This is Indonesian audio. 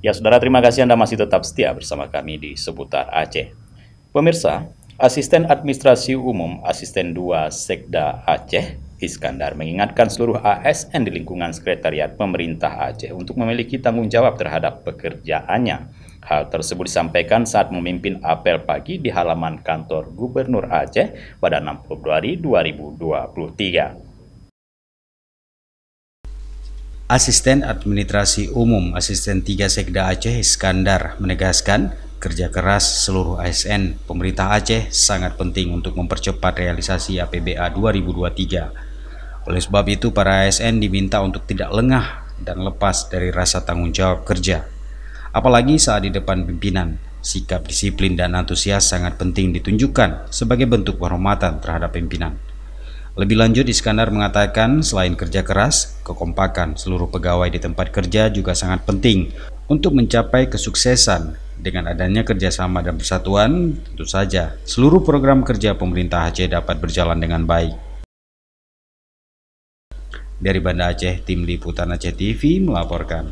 Ya saudara, terima kasih Anda masih tetap setia bersama kami di Seputar Aceh. Pemirsa, Asisten Administrasi Umum Asisten 2 Sekda Aceh, Iskandar, mengingatkan seluruh ASN di lingkungan Sekretariat Pemerintah Aceh untuk memiliki tanggung jawab terhadap pekerjaannya. Hal tersebut disampaikan saat memimpin apel pagi di halaman kantor Gubernur Aceh pada 6 Februari 2023. Asisten Administrasi Umum Asisten 3 Sekda Aceh Iskandar menegaskan kerja keras seluruh ASN pemerintah Aceh sangat penting untuk mempercepat realisasi APBA 2023. Oleh sebab itu para ASN diminta untuk tidak lengah dan lepas dari rasa tanggung jawab kerja. Apalagi saat di depan pimpinan, sikap disiplin dan antusias sangat penting ditunjukkan sebagai bentuk penghormatan terhadap pimpinan. Lebih lanjut, Iskandar mengatakan selain kerja keras, kekompakan seluruh pegawai di tempat kerja juga sangat penting untuk mencapai kesuksesan. Dengan adanya kerjasama dan persatuan, tentu saja seluruh program kerja pemerintah Aceh dapat berjalan dengan baik. Dari Banda Aceh, Tim Liputan Aceh TV melaporkan.